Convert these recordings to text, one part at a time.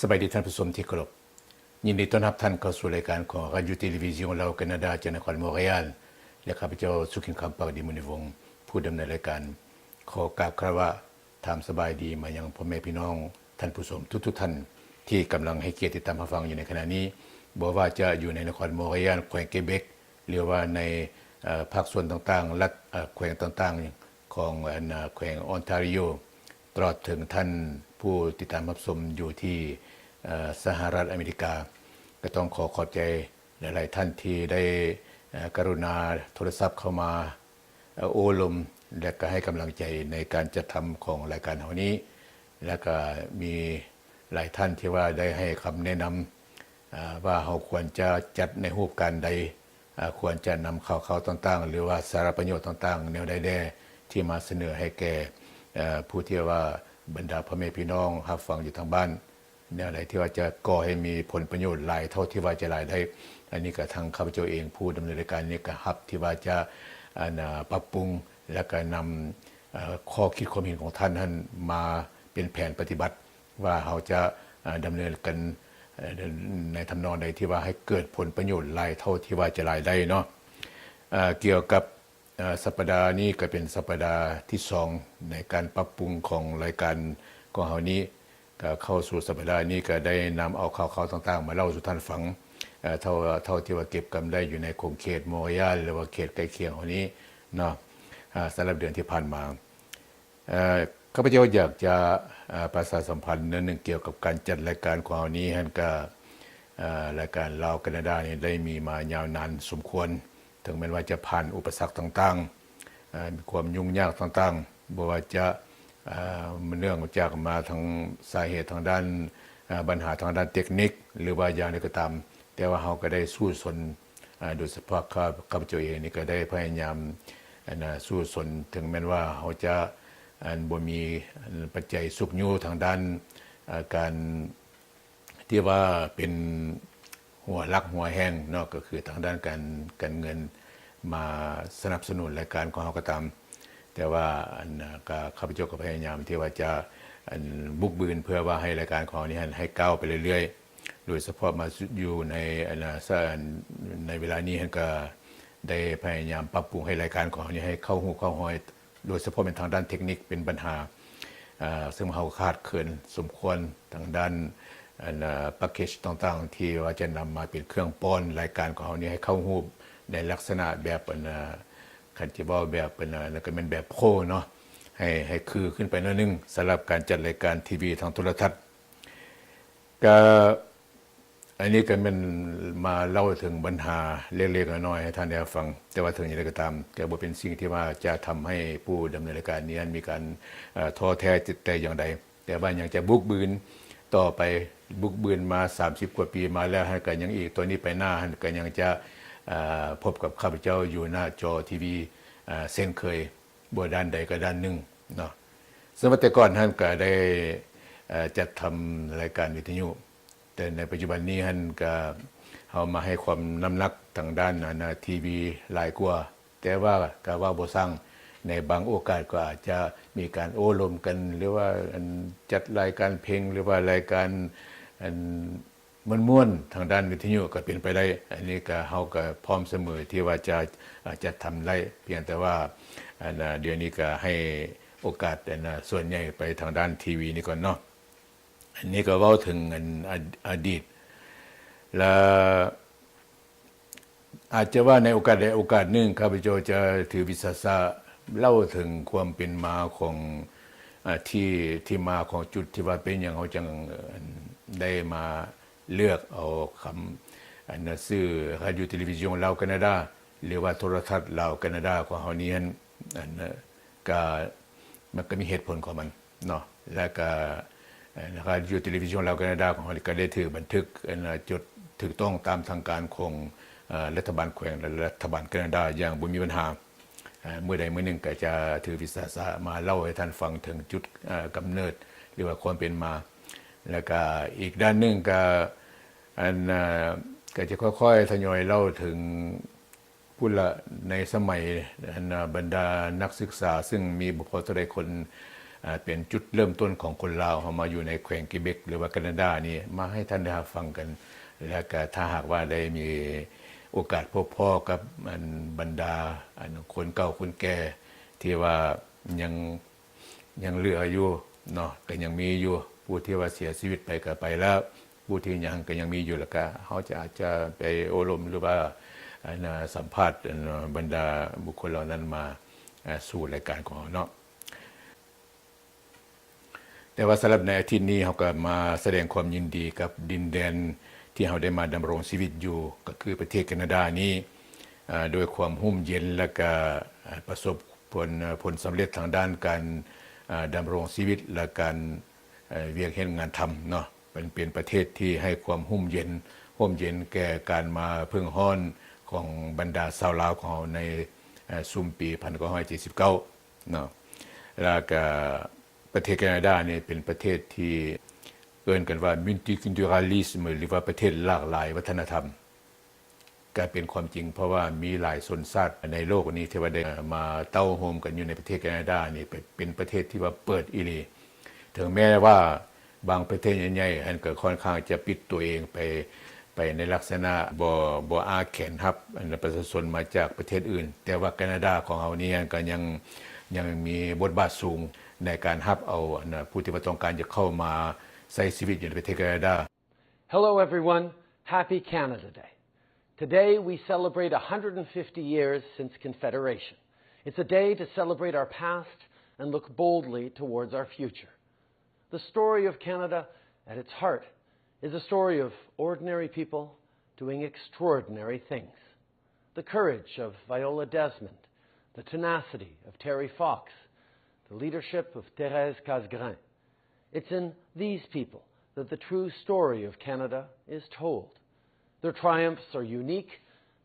สบายดีท่านผู้ชมที่เคารพยินดีต้อนรับท่านเข้าสู่รายการของRadio Television ลาวแคนาดาจากนครมอนทรีออลและข้าพเจ้าสุขินคำปากดีมุนีวงศ์ผู้ดำเนินรายการขอกราบคารวะถามสบายดีมายังพ่อแม่พี่น้องท่านผู้ชมทุกท่านที่กำลังให้เกียรติติดตามรับฟังอยู่ในขณะนี้บ่ว่าจะอยู่ในนครมอนทรีออลแขวงเกเบกหรือว่าในภาคส่วนต่างๆรัฐแขวงต่างๆของแขวงออนทาริโอตลอดถึงท่านผู้ติดตามรับชมอยู่ที่สหรัฐอเมริกาก็ต้องขอบใจหลายๆท่านที่ได้กรุณาโทรศัพท์เข้ามาโอ้ลมและก็ให้กำลังใจในการจัดทำของรายการเฮานี้และก็มีหลายท่านที่ว่าได้ให้คำแนะนำว่าเราควรจะจัดในรูปการใดควรจะนำข่าวต่างๆหรือว่าสาระประโยชน์ต่างๆแนวใดๆที่มาเสนอให้แก่ผู้ที่ว่าบรรดาพ่อแม่พี่น้องรับฟังอยู่ทางบ้านแนวใดที่ว่าจะก่อให้มีผลประโยชน์หลายเท่าที่ว่าจะหลายได้อันนี้ก็ทางข้าพเจ้าเองผู้ดำเนินรายการนี้ก็รับที่ว่าจะปรับปรุงและก็นำข้อคิดความเห็นของท่านมาเป็นแผนปฏิบัติว่าเราจะดำเนินกันในทำนองใดที่ว่าให้เกิดผลประโยชน์หลายเท่าที่ว่าจะหลายได้เนาะเกี่ยวกับสัปดาห์นี้ก็เป็นสัปดาห์ที่2ในการปรับปรุงของรายการของเฮานี้ก็เข้าสู่สัปดาห์นี้ก็ได้นำเอาข่าวต่างๆมาเล่าสู่ท่านฟังเท่าที่ว่าเก็บกำได้อยู่ในคงเขตมอญาหรือว่าเขตใกล้เคียงเฮานี้เนาะสำหรับเดือนที่ผ่านมาข้าพเจ้าอยากจะประชาสัมพันธ์เรื่องเกี่ยวกับการจัดรายการของเฮานี้ก็รายการลาวแคนาดานี่ได้มีมายาวนานสมควรถึงแม้ว่าจะผ่านอุปสรรคต่างๆมีความยุ่งยากต่างๆบ่ว่าจะเนื่องมาจากมาทางสาเหตุทางด้านปัญหาทางด้านเทคนิคหรือว่าอย่างใดก็ตามแต่ว่าเราก็ได้สู้สนโดยเฉพาะข้าพเจ้าเองนี่ก็ได้พยายามสู้สนถึงแม้ว่าเราจะบ่มีปัจจัยสุขอยู่ทางด้านการที่ว่าเป็นหัวลักหัวแห้งเนาะก็คือทางด้านการเงินมาสนับสนุนรายการของเราก็ตามแต่ว่าข้าพเจ้าก็พยายามที่ว่าจะบุกบืนเพื่อว่าให้รายการของนี้ให้ก้าวไปเรื่อยๆโดยเฉพาะมาอยู่ในเวลานี้ก็ได้พยายามปรับปรุงให้รายการของนี้ให้เข้าหูเข้าหอยโดยเฉพาะเป็นทางด้านเทคนิคเป็นปัญหาซึ่งเราขาดเกินสมควรทางด้านแพ็กเกจต่างๆที่ว่าจะนำมาเป็นเครื่องป้อนรายการของเรานี้ให้เข้าหูในลักษณะแบบคันที่ว่าแบบแล้วก็เป็นแบบโพเนาะให้คือขึ้นไปนิดนึงสำหรับการจัดรายการทีวีทางโทรทัศน์ก็อันนี้ก็มันมาเล่าถึงปัญหาเล็กๆน้อยๆให้ท่านได้ฟังแต่ว่าถึงอย่างไรก็ตามก็บ่เป็นสิ่งที่ว่าจะทำให้ผู้ดำเนินรายการนี้มีการท้อแท้จิตใจอย่างใดแต่ว่ายังจะบุกบืนต่อไปบุกบืนมา30กว่าปีมาแล้วก็ยังอีกตัวนี้ไปหน้าก็ยังจะพบกับข้าพเจ้าอยู่หน้าจอทีวีเช่นเคยบ่ด้านใดก็ด้านหนึ่งเนาะสมัยแต่ก่อนท่านก็ได้จัดทำรายการวิทยุแต่ในปัจจุบันนี้ท่านก็เอามาให้ความน้ำหนักทางด้านทีวีหลายกว่าแต่ว่าก็ว่าบ่สร้างในบางโอกาสก็อาจจะมีการโอ้ลมกันหรือว่าจัดรายการเพลงหรือว่ารายการม่วนๆทางด้านวิทยุก็เป็นไปได้อันนี้ก็เฮาก็พร้อมเสมอที่ว่าจะทำได้เพียงแต่ว่าเดี๋ยวนี้ก็ให้โอกาสส่วนใหญ่ไปทางด้านทีวีนี่ก่อนเนาะอันนี้ก็เว้าถึงอดีตและอาจจะว่าในโอกาสใดโอกาสหนึ่งข้าพเจ้าจะถือวิสาสะเล่าถึงความเป็นมาของที่มาของจุดที่ว่าเป็นอย่างเขาจังได้มาเลือกเอาคำชื่อ Radio Television ลาวแคนาดาหรือว่าโทรทัศน์ลาวแคนาดาของเฮานี้ก็มันก็มีเหตุผลของมันเนาะแล้วก็Radio Television ลาวแคนาดาของเฮาก็ได้ถือบันทึกจุดถูกต้องตามทางการของรัฐบาลแขวงและรัฐบาลแคนาดาอย่างบ่มีปัญหาเมื่อใดเมื่อหนึ่งก็จะถือวิสาสะมาเล่าให้ท่านฟังถึงจุดกำเนิดหรือว่าความเป็นมาแล้วก็อีกด้านหนึ่งก็จะค่อยๆทยอยเล่าถึงผู้ละในสมัยบรรดานักศึกษาซึ่งมีบุคคลหลายคน เป็นจุดเริ่มต้นของคนลาวเขามาอยู่ในแขวงกิเบกหรือว่าแคนาดานี่มาให้ท่านได้ฟังกันและก็ถ้าหากว่าได้มีโอกาสพบพ่อกับบรรดาคนเก่าคนแก่ที่ว่ายังเหลืออยู่เนาะก็ยังมีอยู่ผู้ที่ว่าเสียชีวิตไปก็ไปแล้วผู้ที่ยังก็ยังมีอยู่แล้วก็เขาจะอาจจะไปโอลมหรือว่าสัมภาษณ์บรรดาบุคคลเหล่านั้นมาสู่รายการของเราเนาะแต่ว่าสำหรับในอาทิตย์นี้เขาก็มาแสดงความยินดีกับดินแดนที่เขาได้มาดำรงชีวิตอยู่ก็คือประเทศแคนาดานี้โดยความห่มเย็นและก็ประสบผลสำเร็จทางด้านการดำรงชีวิตและการเวียกเห็นงานทำเนาะเป็นประเทศที่ให้ความห่มเย็นแก่การมาพึ่งฮ้อนของบรรดาชาวลาวของเราในซุมปี1979เนาะแล้วก็ประเทศแคนาดาเนี่ยเป็นประเทศที่เอิ้นกันว่า multiculturalism หรือว่าประเทศหลากหลายวัฒนธรรมก็เป็นความจริงเพราะว่ามีหลายชนชาติในโลกนี้ที่ว่าได้มาเต้าโฮมกันอยู่ในประเทศแคนาดานี่เป็นประเทศที่ว่าเปิดอีหลีถึงแม้ว่าบางประเทศใหญ่ๆอันก็ค่อนข้างจะปิดตัวเองไปในลักษณะบ่อาแขนรับประชาชนมาจากประเทศอื่นแต่ว่าแคนาดาของเรานี่ก็ยังมีบทบาทสูงในการรับเอาผู้ที่ต้องการจะเข้ามาใช้ชีวิตอยู่ในประเทศแคนาดา Hello everyone, happy Canada Day. Today we celebrate 150 years since Confederation. It's a day to celebrate our past and look boldly towards our future. The story of Canada at its heart is a story of ordinary people doing extraordinary things. The courage of Viola Desmond, the tenacity of Terry Fox, the leadership of Thérèse Casgrain. It's in these people that the true story of Canada is told. Their triumphs are unique,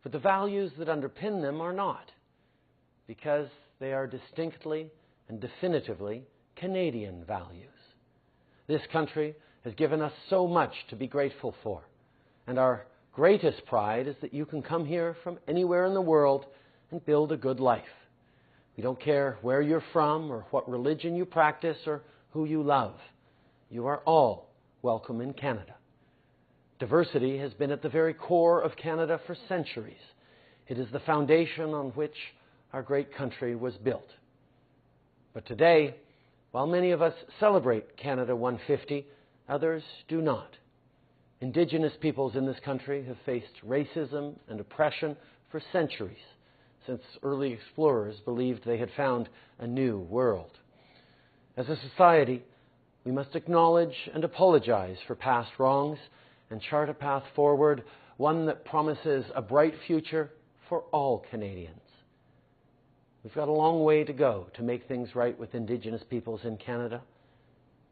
but the values that underpin them are not, because they are distinctly and definitively Canadian values. This country has given us so much to be grateful for, and our greatest pride is that you can come here from anywhere in the world and build a good life. We don't care where you're from or what religion you practice or who you love. You are all welcome in Canada. Diversity has been at the very core of Canada for centuries. It is the foundation on which our great country was built. But today, while many of us celebrate Canada 150, others do not. Indigenous peoples in this country have faced racism and oppression for centuries, since early explorers believed they had found a new world. As a society, we must acknowledge and apologize for past wrongs and chart a path forward, one that promises a bright future for all Canadians. We've got a long way to go to make things right with Indigenous peoples in Canada,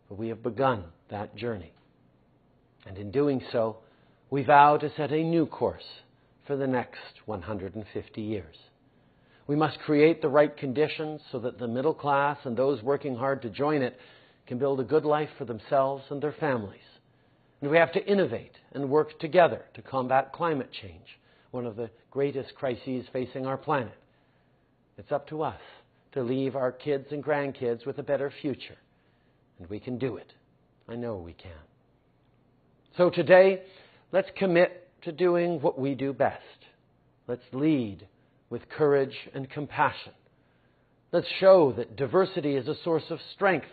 but we have begun that journey. And in doing so, we vow to set a new course for the next 150 years. We must create the right conditions so that the middle class and those working hard to join it can build a good life for themselves and their families. And we have to innovate and work together to combat climate change, one of the greatest crises facing our planet. It's up to us to leave our kids and grandkids with a better future. And we can do it. I know we can. So today, let's commit to doing what we do best. Let's lead with courage and compassion. Let's show that diversity is a source of strength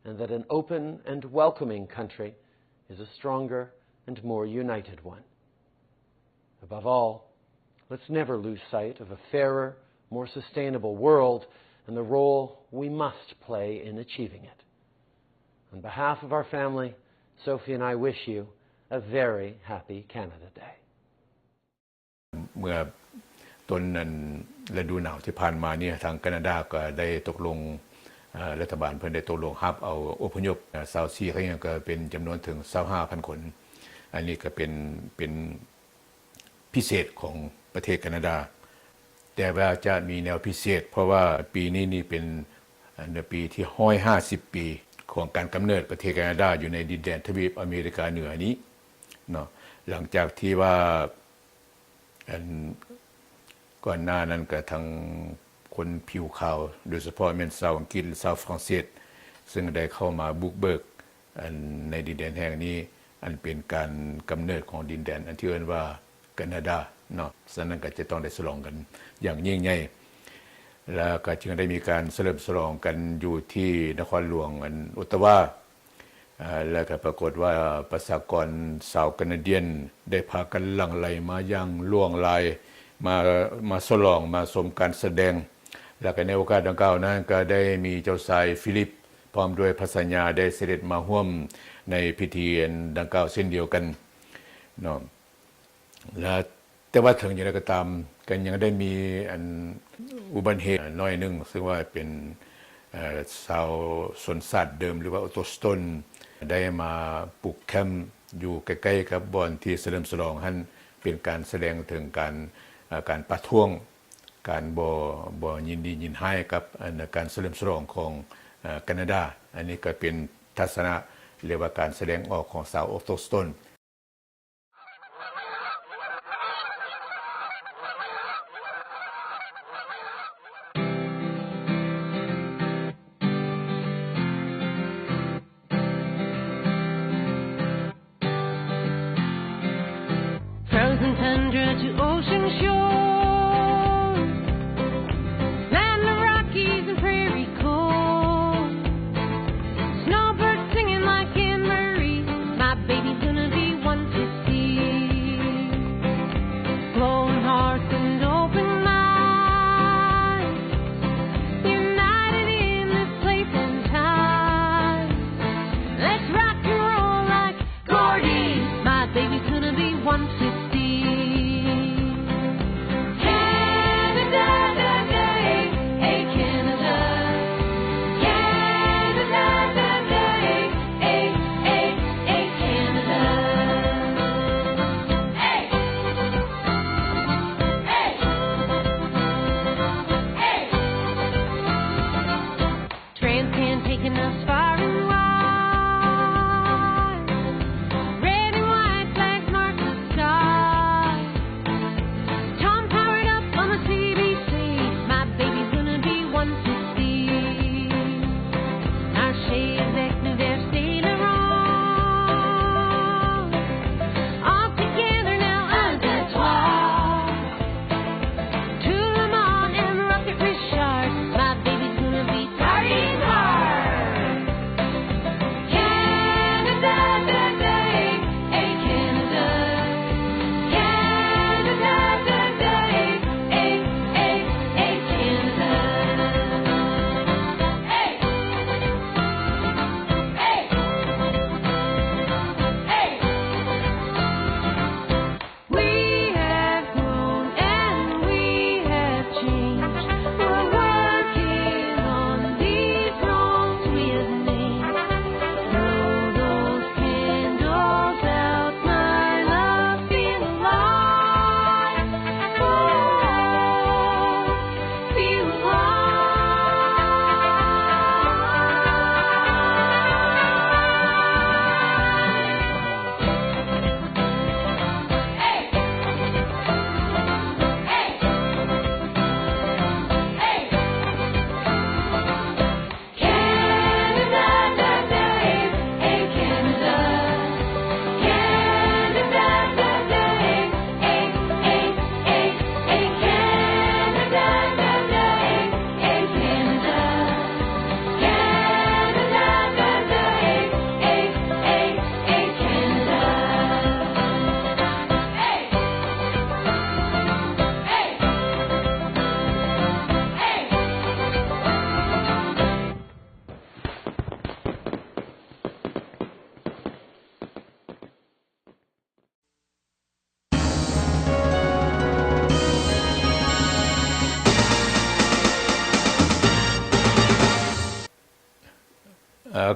and that an open and welcoming country is a stronger and more united one. Above all, let's never lose sight of a fairer, more sustainable world and the role we must play in achieving it. On behalf of our family, Sophie and I wish you a very happy Canada Day. เมื่อต้นฤดูหนาวที่ผ่านมาเนี่ยทางแคนาดาก็ได้ตกลงรัฐบาลเพิ่นได้ตกลงรับเอาอพยพชาวซีเขาเนี่ยก็เป็นจำนวนถึง 25,000 คนอันนี้ก็เป็นพิเศษของประเทศแคนาดาแต่ว่าจะมีแนวพิเศษเพราะว่าปีนี้นี่เป็นปีที่150 ปีของการกำเนิดประเทศแคนาดาอยู่ในดินแดนทวีปอเมริกาเหนือนี้เนาะหลังจากที่ว่าก่อนหน้านั้นก็ทางคนผิวขาวโดยเฉพาะแม่นชาวอังกฤษชาวฝรั่งเศส ซึ่งได้เข้ามาบุกเบิกในดินแดนแห่งนี้อันเป็นการกำเนิดของดินแดนอันที่เรียกว่าแคนาดาเนาะฉะนั้นก็จะต้องได้ฉลองกันอย่างยิ่งใหญ่แล้วก็จึงได้มีการเฉลิมฉลองกันอยู่ที่นครหลวงออตตาวาแล้วก็ปรากฏว่าประชากรชาวแคนาเดียนได้พากันหลั่งไหลมาอย่างล่วงลายมาฉลองมาชมการแสดงแล้วก็ในโอกาสดังกล่าวนั้นก็ได้มีเจ้าชายฟิลิปพร้อมด้วยพระสัญญาได้เสด็จมาร่วมในพิธีดังกล่าวเช่นเดียวกันเนาะและแต่ว่าถึงอย่างไรก็ตามกันยังได้มีอุบัติเหตุน้อยหนึ่งซึ่งว่าเป็นชาวสวนสัตว์เดิมหรือว่าออโตสโตนได้มาปลูกแคมป์อยู่ใกล้ๆกับบอนที่เฉลิมฉลองนั้นเป็นการแสดงถึงการประท้วงการบ่ยินดียินให้กับการเฉลิมฉลองของแคนาดาอันนี้ก็เป็นทัศนะเรียกว่าการแสดงออกของชาวออโตสโตนFrozen tundra to ocean shore, land of Rockies and prairie cold, snowbirds singing like Anne-Marie, my baby's gonna be 150, glowing hearts and open minds, united in this place and time, let's rock and roll like Gordy, my baby's gonna be 150. Taking us far and wide, red and white flags mark the sky. Tom powered up on the CBC, my baby's gonna be 150. Our shades active sailor on, all together now un deux trois. To Le Mans and Rocket Richard, my baby's gonna be starting hard.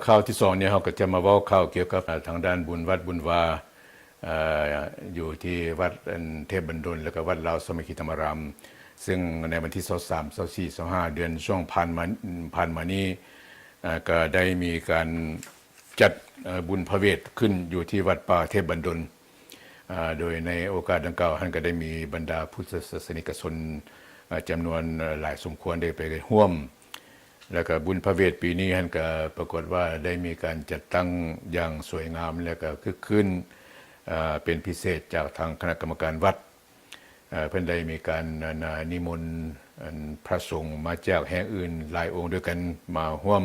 ข่าวที่สองเนี่ยเราก็จะมาเว้าข่าวเกี่ยวกับทางด้านบุญวัดบุญวาอยู่ที่วัดเทพบรรดลแล้วก็วัดลาวสมัคคีธรรมารามซึ่งในวันที่23 24 25เดือนช่วงผ่านมานี้ก็ได้มีการจัดบุญพระเวทขึ้นอยู่ที่วัดป่าเทพบรรดลโดยในโอกาสดังกล่าวท่านก็ได้มีบรรดาพุทธศาสนิกชนจำนวนหลายสมควรได้ไปร่วม แล้วก็บุญพระเวทปีนี้ก็ปรากฏว่าได้มีการจัดตั้งอย่างสวยงามแล้วก็คึกคืนเป็นพิเศษจากทางคณะกรรมการวัดเพิ่นได้มีการนิมนต์พระสงฆ์มาจากแห่งอื่นหลายองค์ด้วยกันมาร่วม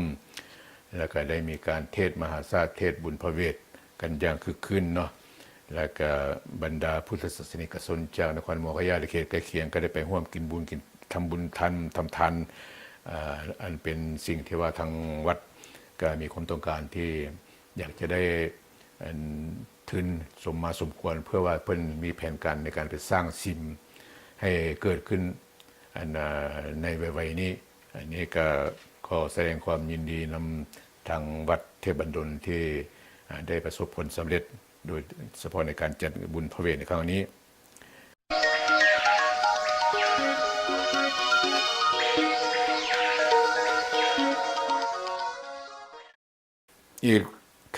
แล้วก็ได้มีการเทศมหาสาเทศบุญพระเวทกันอย่างคึกคืนเนาะแล้วก็บรรดาพุทธศาสนิกชนจากนครหลวงขยาและเขตใกล้เคียงก็ได้ไปร่วมกินบุญกินทำบุญทำทานอันเป็นสิ่งที่ว่าทางวัดก็มีความต้องการที่อยากจะได้ทุนสมมาสมควรเพื่อว่าเพิ่นมีแผนการในการไปสร้างซิมให้เกิดขึ้นในวัยนี้อันนี้ก็ขอแสดงความยินดีนำทางวัดเทพบันดลที่ได้ประสบผลสำเร็จโดยเฉพาะในการจัดบุญพระเวทในครั้งนี้อีก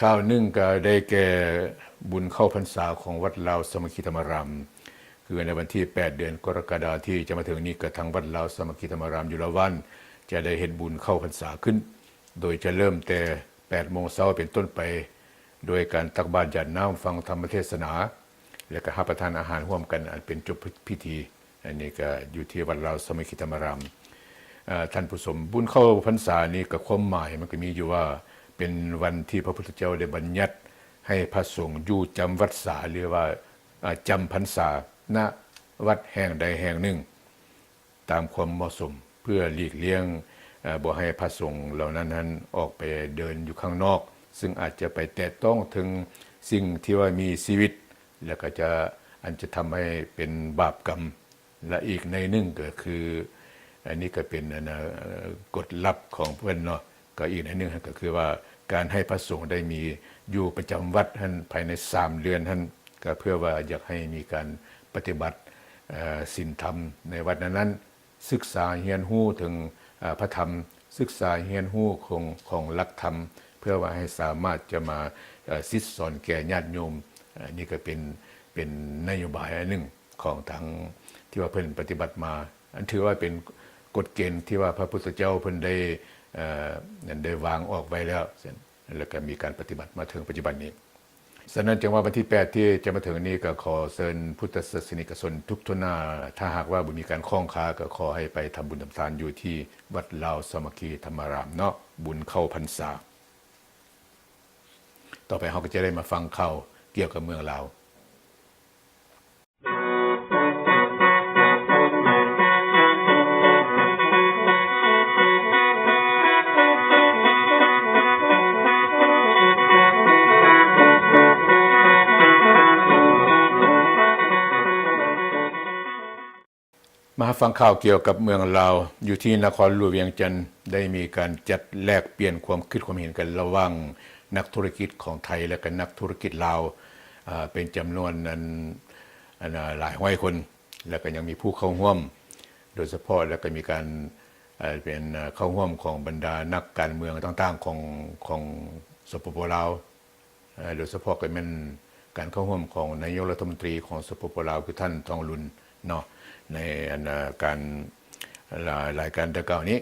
ข่าวหนึ่งก็ได้แก่บุญเข้าพรรษาของวัดลาวสามัคคีธรรมารามคือในวันที่8เดือนกรกฎาคมที่จะมาถึงนี้กับทางวัดลาวสามัคคีธรรมารามอยู่ละวันจะได้เห็นบุญเข้าพรรษาขึ้นโดยจะเริ่มแต่8 โมงเช้าเป็นต้นไปโดยการตักบาตรหยาดน้ำฟังธรรมเทศนาและก็รับประทานอาหารร่วมกันอันเป็นจบพิธีอันนี้ก็อยู่ที่วัดลาวสามัคคีธรรมารามท่านผู้ชมบุญเข้าพรรษานี้ก็ความหมายมันก็มีอยู่ว่าเป็นวันที่พระพุทธเจ้าได้บัญญัติให้พระสงฆ์อยู่จำพรรษาหรือว่าจำพรรษาณวัดแห่งใดแห่งหนึ่งตามความเหมาะสมเพื่อหลีกเลี่ยงบ่ให้พระสงฆ์เหล่านั้นออกไปเดินอยู่ข้างนอกซึ่งอาจจะไปแตะต้องถึงสิ่งที่ว่ามีชีวิตแล้วก็จะทำให้เป็นบาปกรรมและอีกในหนึ่งก็คืออันนี้ก็เป็นกฎลับของเพื่อนเนาะก็อีกในหนึ่งก็คือว่าการให้พระสงฆ์ได้มีอยู่ประจำวัดท่านภายใน3 เดือนท่านก็เพื่อว่าอยากให้มีการปฏิบัติศีลธรรมในวัดนั้นศึกษาเรียนรู้ถึงพระธรรมศึกษาเรียนรู้ของหลักธรรมเพื่อว่าให้สามารถจะมาซิดสอนแก่ญาติโยมนี่ก็เป็นนโยบายอันหนึ่งของทางที่ว่าเพิ่นปฏิบัติมาอันถือว่าเป็นกฎเกณฑ์ที่ว่าพระพุทธเจ้าเพิ่นได้วางออกไว้แล้วแล้วก็มีการปฏิบัติมาถึงปัจจุบันนี้ฉะนั้นจึงว่าวันที่8ที่จะมาถึงนี้ก็ขอเชิญพุทธศาสนิกชนทุกทุนหน้าถ้าหากว่าบ่มีการคล้องค้าก็ขอให้ไปทำบุญทำทานอยู่ที่วัดลาวสามัคคีธรรมารามเนาะบุญเข้าพรรษาต่อไปเราก็จะได้มาฟังข่าวเกี่ยวกับเมืองลาว มาฟังข่าวเกี่ยวกับเมืองลาวอยู่ที่นครหลวงเวียงจันทร์ได้มีการจัดแลกเปลี่ยนความคิดความเห็นกันระหว่างนักธุรกิจของไทยและก็นักธุรกิจลาวเป็นจำนวนหลายร้อยคนแล้วก็ยังมีผู้เข้าร่วมโดยเฉพาะแล้วก็มีการเป็นเข้าร่วมของบรรดานักการเมืองต่างๆของสปป.ลาวโดยเฉพาะก็เป็นการเข้าร่วมของนายกรัฐมนตรีของสปป.ลาวคือท่านทองลุนเนาะในการรายการดังกล่าวนี้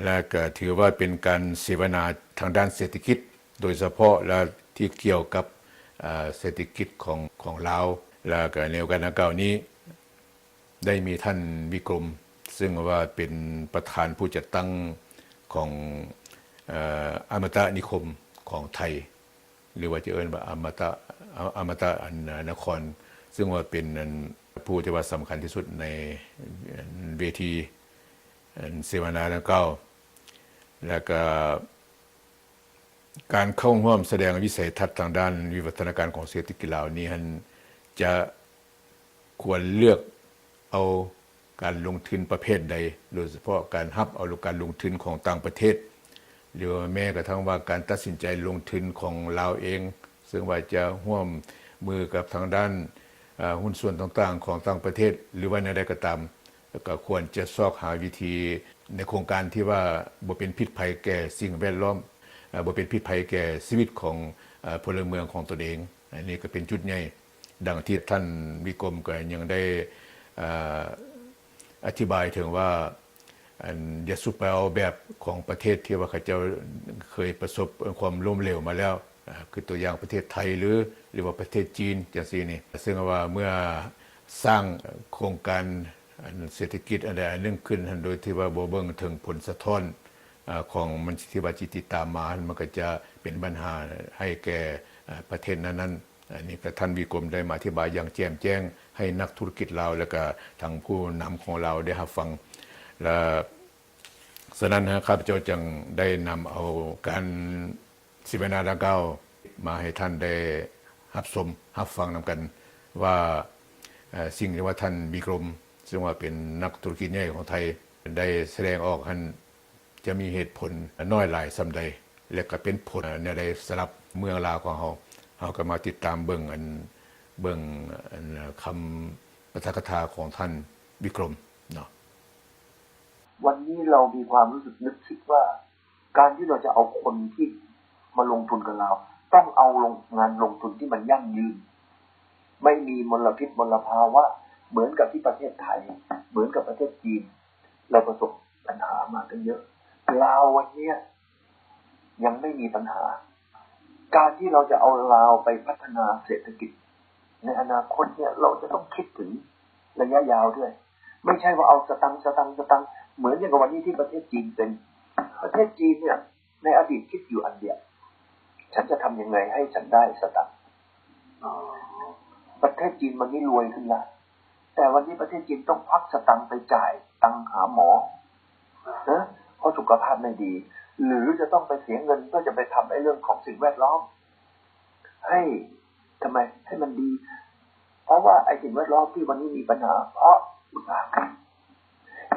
และก็ถือว่าเป็นการเสวนาทางด้านเศรษฐกิจโดยเฉพาะและที่เกี่ยวกับเศรษฐกิจของลาวและก็ในโอกาสดังกล่าวนี้ได้มีท่านวิกรมซึ่งว่าเป็นประธานผู้จัดตั้งของอมตะนิคมของไทยหรือว่าจะเอิ้นว่าอมตะนครซึ่งว่าเป็นผู้ที่ว่าสำคัญที่สุดในเวทีเสวนาดังกล่าวแล้วก็การเข้าร่วมแสดงวิสัยทัศน์ทางด้านวิวัฒนาการของเศรษฐกิจลาวนี้จะควรเลือกเอาการลงทุนประเภทใดโดยเฉพาะการรับเอาการลงทุนของต่างประเทศหรือแม้กระทั่งว่าการตัดสินใจลงทุนของลาวเองซึ่งว่าจะร่วมมือกับทางด้านหุ้นส่วนต่างๆของต่างประเทศหรือว่าในใดก็ตามก็ควรจะซอกหาวิธีในโครงการที่ว่าบ่เป็นพิษภัยแก่สิ่งแวดล้อมบ่เป็นพิษภัยแก่ชีวิตของพลเมืองของตนเองอันนี้ก็เป็นจุดใหญ่ดังที่ท่านวิกรมก็ยังได้อธิบายถึงว่า อันอย่าสุไปเอาแบบของประเทศที่ว่าเขาเจ้าเคยประสบความล้มเหลวมาแล้วคือตัวอย่างประเทศไทยหรือว่าประเทศจีนจังซี่นี่ซึ่งว่าเมื่อสร้างโครงการเศรษฐกิจอันใดอันหนึ่งขึ้นโดยที่ว่าบ่เบิ่งถึงผลสะท้อนของมันที่ว่าจิตตามมามันก็จะเป็นปัญหาให้แก่ประเทศนั้นๆอันนี้ก็ท่านวิกรมได้มาอธิบายอย่างแจ่มแจ้งให้นักธุรกิจลาวแล้วก็ทางผู้นำของเราได้รับฟังและฉะนั้นข้าพเจ้าจึงได้นำเอาการสิบนาดังกล่าวมาให้ท่านได้รับชมรับฟังนำกันว่าสิ่งที่ว่าท่านวิกรมซึ่งว่าเป็นนักธุรกิจใหญ่ของไทยได้แสดงออกนั้นจะมีเหตุผลน้อยหลายส่ำใดและก็เป็นผลในใดสำหรับเมืองลาวของเราก็มาติดตามเบิ่งคำปาฐกถาของท่านวิกรมเนาะวันนี้เรามีความรู้สึกนึกคิดว่าการที่เราจะเอาคนที่มาลงทุนกับเราต้องเอางานลงทุนที่มันยั่งยืนไม่มีมลพิษมลภาวะเหมือนกับที่ประเทศไทยเหมือนกับประเทศจีนเราประสบปัญหามากันเยอะลาววันนี้ยังไม่มีปัญหาการที่เราจะเอาลาวไปพัฒนาเศรษฐกิจในอนาคตเนี่ยเราจะต้องคิดถึงระยะยาวด้วยไม่ใช่ว่าเอาสตังค์เหมือนอย่างกับวันนี้ที่ประเทศจีนเป็นประเทศจีนเนี่ยในอดีตคิดอยู่อันเดียวฉันจะทำยังไงให้ฉันได้สตังค์ประเทศจีนมันนี่รวยขึ้นละแต่วันนี้ประเทศจีนต้องพักสตังค์ไปจ่ายตังค์หาหมอนะเพราะสุขภาพไม่ดีหรือจะต้องไปเสียเงินเพื่อจะไปทำไอ้เรื่องของสิ่งแวดล้อมให้ทำไมให้มันดีเพราะว่าไอ้สิ่งแวดล้อมที่วันนี้มีปัญหาเพราะอุตสาหกรรม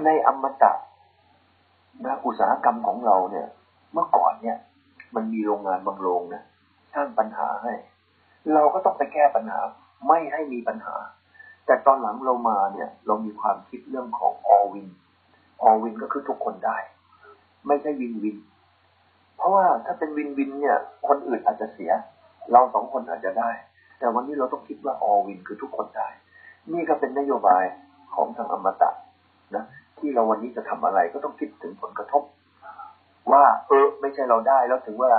ในอมตะนะอุตสาหกรรมของเราเนี่ยเมื่อก่อนเนี่ยมันมีโรงงานบางโรงนะสร้างปัญหาให้เราก็ต้องไปแก้ปัญหาไม่ให้มีปัญหาแต่ตอนหลังเรามาเนี่ยเรามีความคิดเรื่องของ all win ก็คือทุกคนได้ไม่ใช่วินเพราะว่าถ้าเป็นวินเนี่ยคนอื่นอาจจะเสียเราสองคนอาจจะได้แต่วันนี้เราต้องคิดว่า all win คือทุกคนได้นี่ก็เป็นนโยบายของทางอมตะนะที่เราวันนี้จะทำอะไรก็ต้องคิดถึงผลกระทบว่าไม่ใช่เราได้แล้วถึงว่า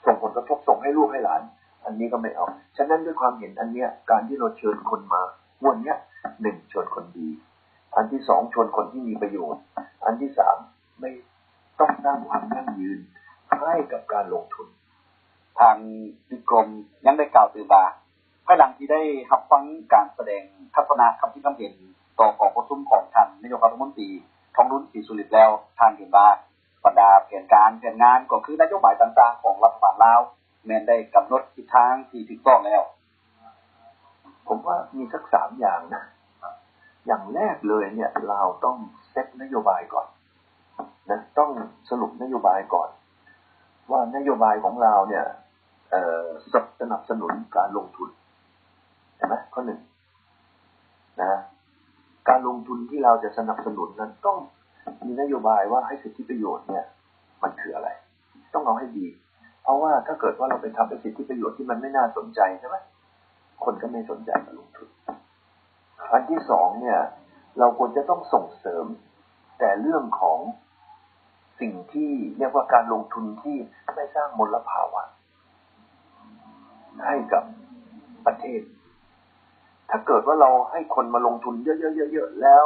ส่งผลกระทบส่งให้ลูกให้หลานอันนี้ก็ไม่เอาฉะนั้นด้วยความเห็นอันเนี้ยการที่เราเชิญคนมาวันเนี้ย1ชวนคนดีอันที่2ชวนคนที่มีประโยชน์อันที่3ไม่ต้องสร้างความยั่งยืนให้กับการลงทุนทางวิกรมยังได้กล่าวตื่นมาภายหลังที่ได้รับฟังการแสดงทัศนะคำที่คำเห็นต่อกองประชุมของท่านนายกรัฐมนตรีทองรุ่นศรีสุริตแล้วทางเห็นว่าบรรดาแผนงานก็คือนโยบายต่างๆของรัฐบาลลาวแม้นได้กำหนดทิศทางที่ถูกต้องแล้วผมว่ามีสัก3อย่างนะอย่างแรกเลยเนี่ยเราต้องเซตนโยบายก่อนนะต้องสรุปนโยบายก่อนว่านโยบายของเราเนี่ยสนับสนุนการลงทุนเห็นไหมข้อ1นะการลงทุนที่เราจะสนับสนุนนั้นต้องมีนโยบายว่าให้สิทธิประโยชน์เนี่ยมันคืออะไรต้องเอาให้ดีเพราะว่าถ้าเกิดว่าเราไปทำเป็นสิทธิประโยชน์ที่มันไม่น่าสนใจใช่ไหมคนก็ไม่สนใจมาลงทุนอันที่2เนี่ยเราควรจะต้องส่งเสริมแต่เรื่องของสิ่งที่เรียกว่าการลงทุนที่ไม่สร้างมลภาวะให้กับประเทศถ้าเกิดว่าเราให้คนมาลงทุนเยอะๆๆแล้ว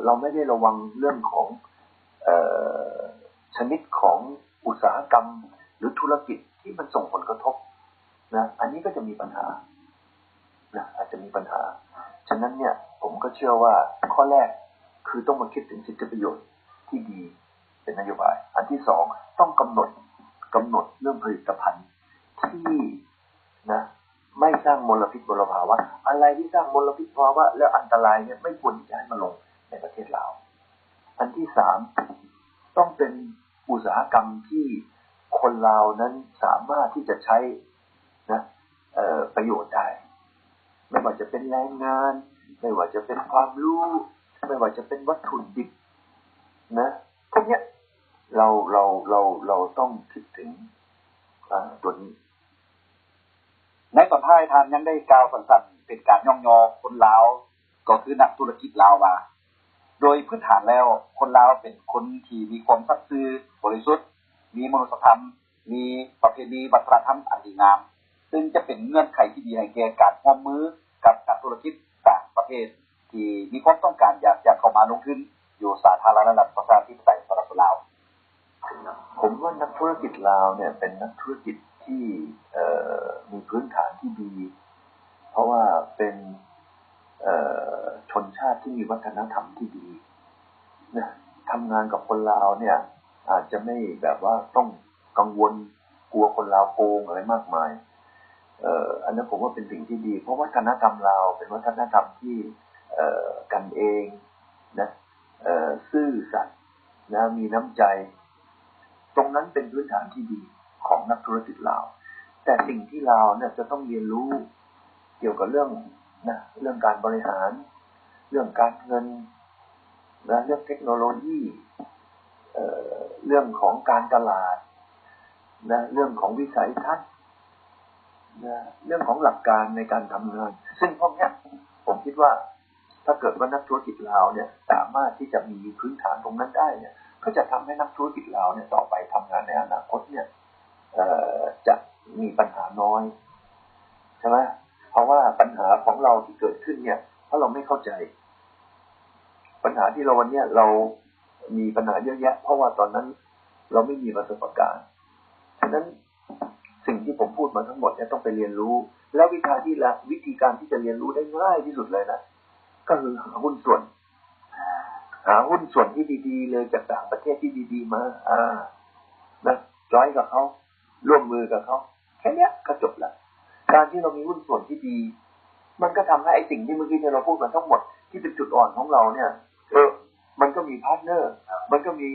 เราไม่ได้ระวังเรื่องของชนิดของอุตสาหกรรมหรือธุรกิจที่มันส่งผลกระทบนะอันนี้ก็จะมีปัญหานะอาจจะมีปัญหาฉะนั้นเนี่ยผมก็เชื่อว่าข้อแรกคือต้องมาคิดถึงสิทธิประโยชน์ที่ดีเป็นนโยบายอันที่2ต้องกำหนดเรื่องผลิตภัณฑ์ที่นะไม่สร้างมลพิษมลภาวะอะไรที่สร้างมลพิษภาวะแล้วอันตรายเนี่ยไม่ควรที่จะให้มาลงในประเทศเราอันที่3ต้องเป็นอุตสาหกรรมที่คนลาวนั้นสามารถที่จะใช้นะประโยชน์ได้ไม่ว่าจะเป็นแรงงานไม่ว่าจะเป็นความรู้ไม่ว่าจะเป็นวัตถุดิบนะพวกเนี้ยเราต้องคิดถึงตัวนี้ในตอนท้ายท่านยังได้กล่าวสั้นๆเป็นการย่องยอคนลาวก็คือนักธุรกิจลาวว่า โดยพื้นฐานแล้วคนลาวเป็นคนที่มีความสัตย์ซื่อบริสุทธิ์มีมนุษยธรรมมีประเพณีวัฒนธรรมอันดีงามซึ่งจะเป็นเงื่อนไขที่ดีให้แก่การร่วมมือกับนักธุรกิจต่างประเทศที่มีความต้องการอยากจะเข้ามาลงทุนอยู่สาธารณรัฐประชาธิปไตยสปปลาวผมว่านักธุรกิจลาวเนี่ยเป็นนักธุรกิจที่มีพื้นฐานที่ดีเพราะว่าเป็นชนชาติที่มีวัฒนธรรมที่ดีนะทำงานกับคนลาวเนี่ยอาจจะไม่แบบว่าต้องกังวลกลัวคนลาวโกงอะไรมากมายอันนั้นผมว่าเป็นสิ่งที่ดีเพราะวัฒนธรรมลาวเป็นวัฒนธรรมที่กันเองนะซื่อสัตย์นะมีน้ำใจตรงนั้นเป็นพื้นฐานที่ดีของนักธุรกิจลาวแต่สิ่งที่ลาวเนี่ยจะต้องเรียนรู้เกี่ยวกับเรื่องการบริหารเรื่องการเงินนะเรื่องเทคโนโลยีเรื่องของการตลาดนะเรื่องของวิสัยทัศน์นะเรื่องของหลักการในการทำงานซึ่งพวกนี้ผมคิดว่าถ้าเกิดว่านักธุรกิจลาวเนี่ยสามารถที่จะมีพื้นฐานตรงนั้นได้เนี่ยก็จะทำให้นักธุรกิจลาวเนี่ยต่อไปทำงานในอนาคตเนี่ยจะมีปัญหาน้อยใช่ไหมเพราะว่าปัญหาของเราที่เกิดขึ้นเนี่ยเพราะเราไม่เข้าใจปัญหาที่เราวันนี้เรามีปัญหาเยอะแยะเพราะว่าตอนนั้นเราไม่มีประสบการณ์ฉะนั้นสิ่งที่ผมพูดมาทั้งหมดเนี่ยต้องไปเรียนรู้แล้ววิธีการที่จะเรียนรู้ได้ง่ายที่สุดเลยนะก็คือหาหุ้นส่วนที่ดีๆเลยจากต่างประเทศที่ดีๆมานะจอยกับเขาร่วมมือกับเขาแค่นี้ก็จบละการที่เรามีหุ้นส่วนที่ดีมันก็ทำให้ไอ้สิ่งที่เมื่อกี้เราพูดมาทั้งหมดที่เป็นจุดอ่อนของเราเนี่ยมันก็มีพาร์ทเนอร์มันก็มี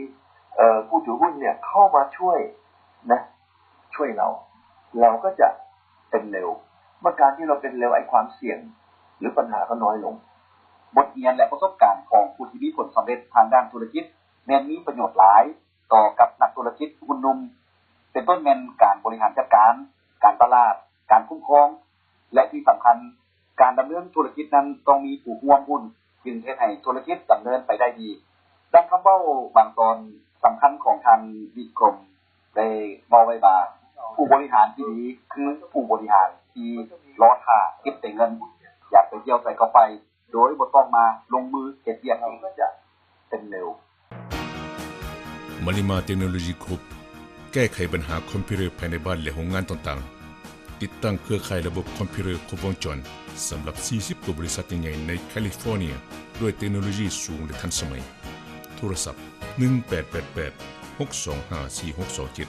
ผู้ถือหุ้นเนี่ยเข้ามาช่วยเราก็จะเป็นเร็วเมื่อการที่เราเป็นเร็วไอ้ความเสี่ยงหรือปัญหาก็น้อยลงบทเรียนและประสบการณ์ของผู้ที่มีผลสำเร็จทางด้านธุรกิจแม้นมีประโยชน์หลายต่อกับนักธุรกิจหุ้นนุ่มเป็นต้นแม่นการบริหารจัดการการตลาดการคุ้มครองและที่สำคัญการดำเนินธุรกิจนั้นต้องมีผู้ร่วมหุ้นจึงเฮ็ดให้ธุรกิจดำเนินไปได้ดีดังคำเว้าบางตอนสำคัญของทางวิกรมได้เว้าไว้ว่าผู้บริหารที่ดีคือผู้บริหารที่รอท่าเก็บแต่เงินอยากไปเที่ยวใส่เข้าไปโดยบ่ต้องมาลงมือเก็บเวียกเองก็จะเป็นเร็วมาริมาเทคโนโลยีกรุ๊ปแก้ไขปัญหาคอมพิวเตอร์ภายในบ้านและโรงงานต่างๆติดตั้งเครือข่ายระบบคอมพิวเตอร์ครบวงจรสำหรับ40กว่าบริษัทใหญ่ในแคลิฟอร์เนียด้วยเทคโนโลยีสูงและทันสมัยโทรศัพท์1888 625 4627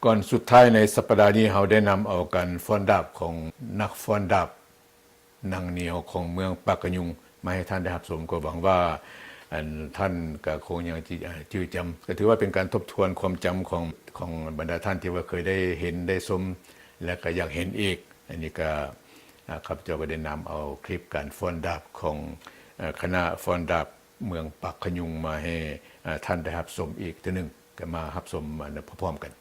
ก่อนสุดท้ายในสัปดาห์นี้เราได้นำเอาการฟ้อนดาบของนักฟ้อนดาบนางเหนียวของเมืองปากกะยุงมาให้ท่านได้รับชมก็หวังว่าท่านก็คงยังจื้อจำก็ถือว่าเป็นการทบทวนความจำของบรรดาท่านที่ว่าเคยได้เห็นได้ชมและก็อยากเห็นอีกอันนี้ก็ข้าพเจ้าก็ได้นำเอาคลิปการฟ้อนดาบของคณะฟ้อนดาบเมืองปากกะยุงมาให้ท่านได้รับชมอีกทีนึงก็มารับชมพร้อมๆกัน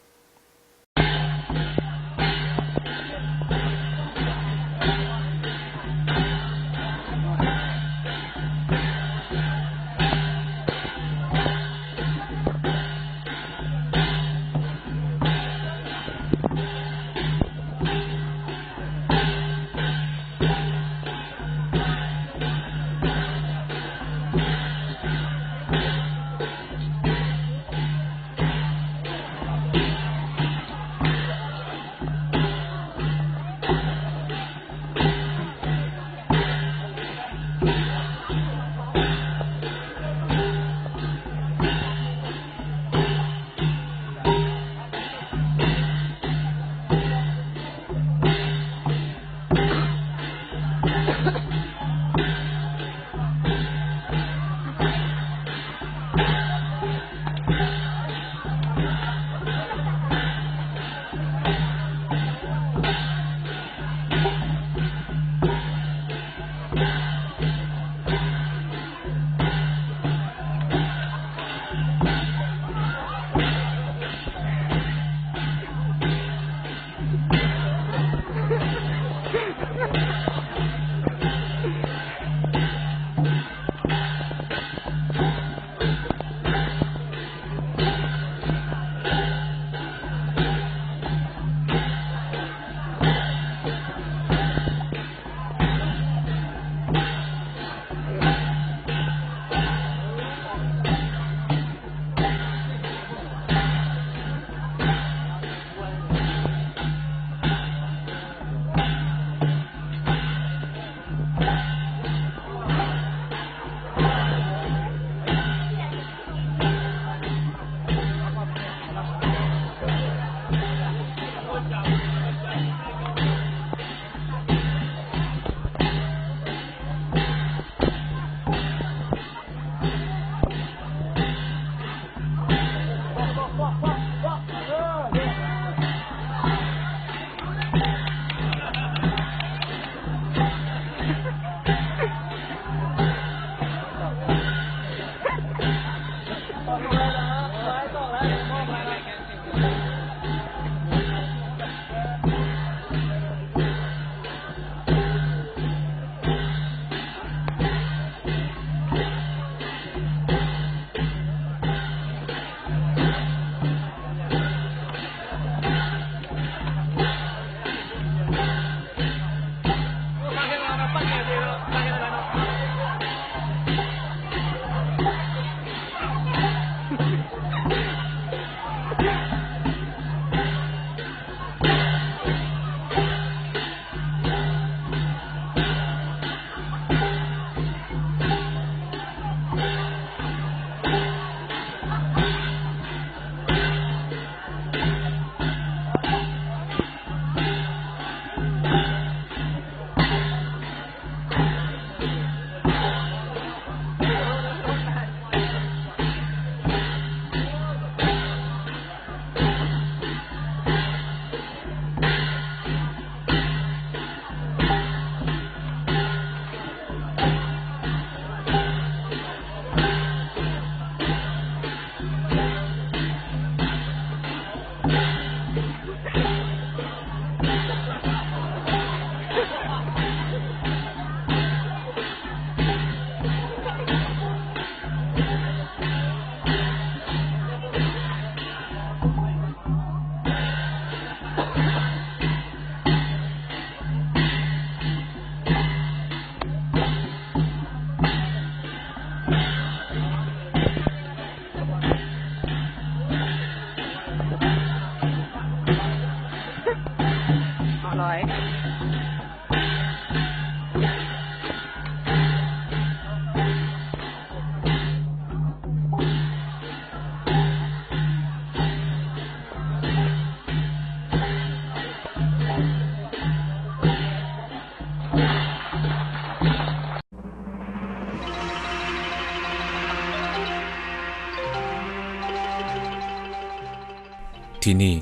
ที่นี่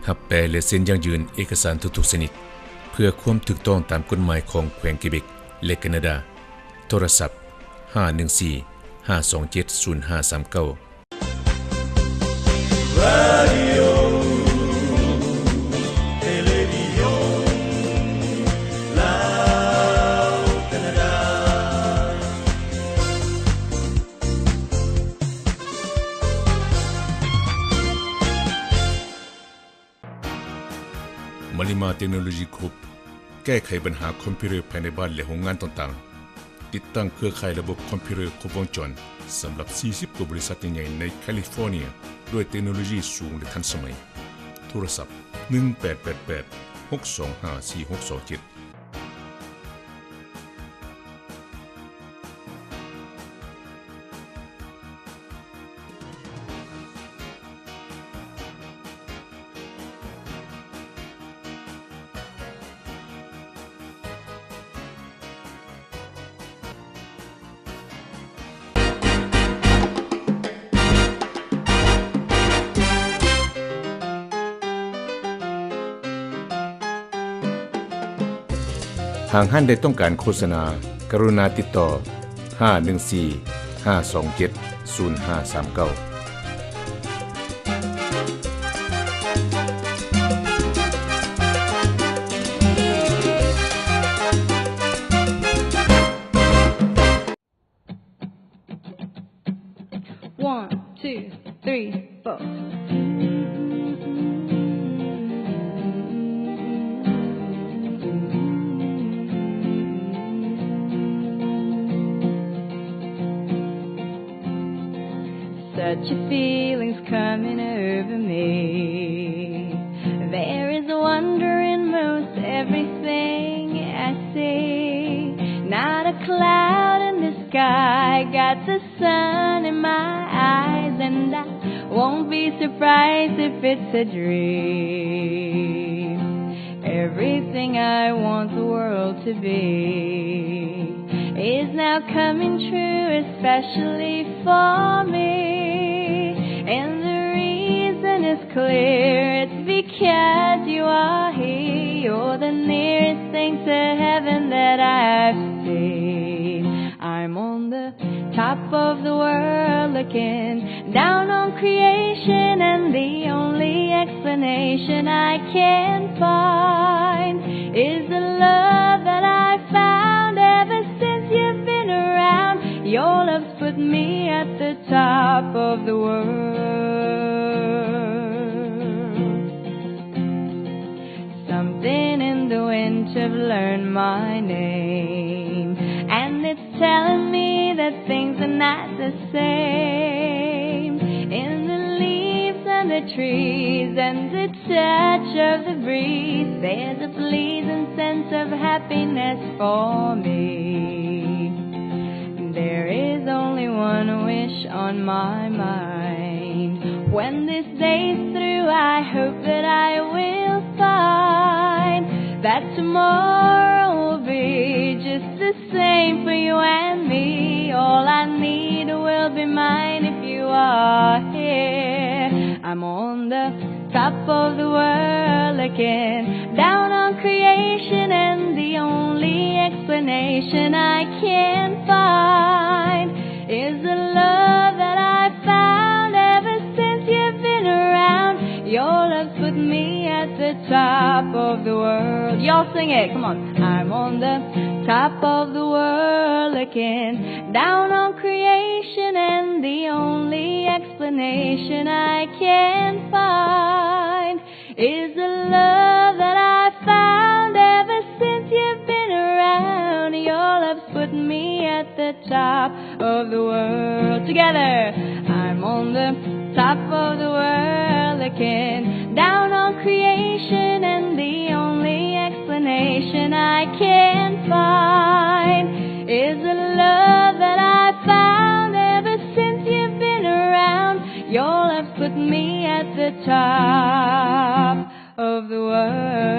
หับแปลและเซ็นยั่งยืนเอกสารทุกๆชนิดเพื่อความถูกต้องตามกฎหมายของแขวงเกเบกและแคนาดาโทรศัพท์514-527-0539มาริมาเทคโนโลยีกรุ๊ปแก้ไขปัญหาคอมพิวเตอร์ภายในบ้านและโรงงานต่างๆติดตั้งเครือข่ายระบบคอมพิวเตอร์ครบวงจรสำหรับ40กว่าบริษัทใหญ่ๆในแคลิฟอร์เนียด้วยเทคโนโลยีสูงและทันสมัยโทรศัพท์1888-625-4627หากท่านได้ต้องการโฆษณากรุณาติดต่อ514-527-0539One, two, three, four. Such a feeling's coming over me. There is wonder in most everything I see. Not a cloud in the sky, got the sun in my eyes, and I won't be surprised if it's a dream. Everything I want the world to be is now coming true, especially for me. And the reason is clear, it's because you are here. You're the nearest thing to heaven that I've seen. I'm on the top of the world looking down on creation, and the only explanation I can find is the love that I found ever since you've been around. Your love's put me at the top of the world. Something in the wind have learned my name, and it's telling me that things are not the same. In the leaves the trees and the touch of the breeze. There's a pleasing sense of happiness for me. There is only one wish on my mind. When this day's through, I hope that I will find that tomorrow will be just the same for you and me. All I need will be mine if you are here. I'm on the top of the world looking down on creation, and the only explanation I can find is the love that I found ever since you've been around. Your love's put me at the top of the world. Y'all sing it, come on. I'm on the top of the world looking down on creation, and the only explanation I can find is the love that I found ever since you've been around. Your love's put me at the top of the world. Together, I'm on the top of the world looking down on creation, and the only explanation I can find is the love that I found ever since you've been around. Your love's put me at the top of the world.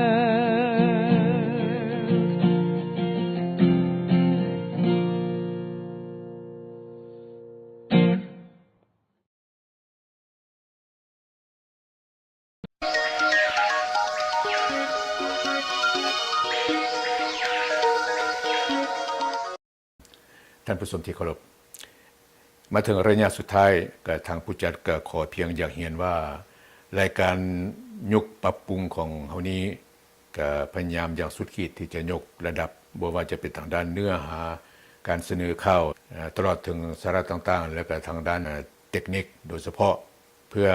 ท่านผู้ชมที่เคารพมาถึงระยะสุดท้ายกับทางผู้จัดก็ขอเพียงอยากเห็นว่ารายการยกปรับปรุงของเฮานี้ก็พยายามอย่างสุดขีดที่จะยกระดับบ่ว่าจะเป็นทางด้านเนื้อหาการเสนอข่าวตลอดถึงสาระต่างๆแล้วก็ทางด้านเทคนิคโดยเฉพาะเพื่อ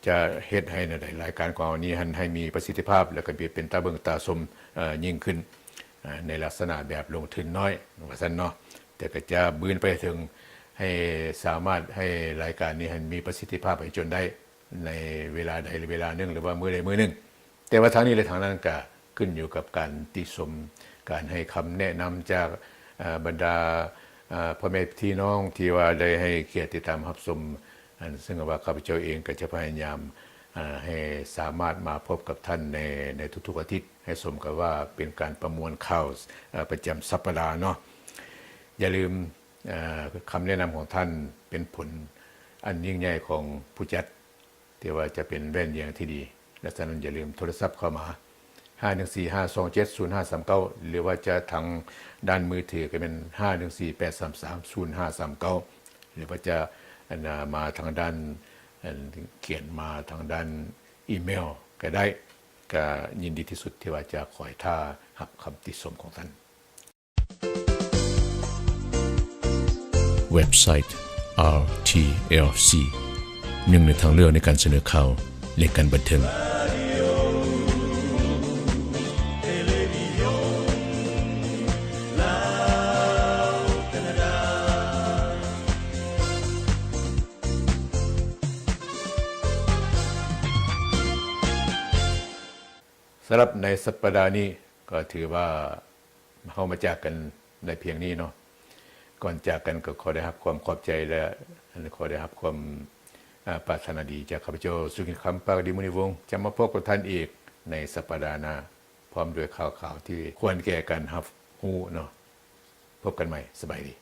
จะเฮ็ดให้ในรายการของเฮานี้ให้มีประสิทธิภาพและก็เป็นตาเบิ่งตาชมยิ่งขึ้นในลักษณะแบบลงทุนน้อยว่าซั่นเนาะแต่ก็จะบืนไปถึงให้สามารถให้รายการนี้ให้มีประสิทธิภาพให้จนได้ในเวลาใดเวลาหนึ่งหรือว่ามื้อใดมื้อหนึ่งแต่ว่าทางนี้และทางนั้นก็ขึ้นอยู่กับการติชมการให้คำแนะนำจากบรรดาพ่อแม่พี่น้องที่ว่าได้ให้เกียรติติดตามรับชมซึ่งว่าข้าพเจ้าเองก็จะพยายามให้สามารถมาพบกับท่านในทุกๆอาทิตย์ให้สมกับว่าเป็นการประมวลข่าวประจำสัปดาห์เนาะอย่าลืมคำแนะนำของท่านเป็นผลอันยิ่งใหญ่ของผู้จัดที่ว่าจะเป็นแว่นอย่างที่ดีและฉะนั้นอย่าลืมโทรศัพท์เข้ามา514-527-0539หรือว่าจะทางด้านมือถือก็เป็น514-833-0539หรือว่าจะมาทางด้านเขียนมาทางด้านอีเมลก็ได้ก็ยินดีที่สุดที่ว่าจะคอยท่ารับคำติชมของท่านเว็บไซต์ RTLC หนึ่งในทางเลือกในการเสนอข่าวและการบันเทิงสำหรับในสัปดาห์นี้ก็ถือว่าเข้ามาจากกันในเพียงนี้เนาะก่อนจากกันก็ขอได้รับความขอบใจและขอได้รับความปรารถนาดีจากข้าพเจ้าสุขินคำปากดีมุนีวงศ์จะมาพบกับท่านอีกในสัปดาห์หน้าพร้อมด้วยข่าวที่ควรแก่การรับรู้เนาะพบกันใหม่สบายดี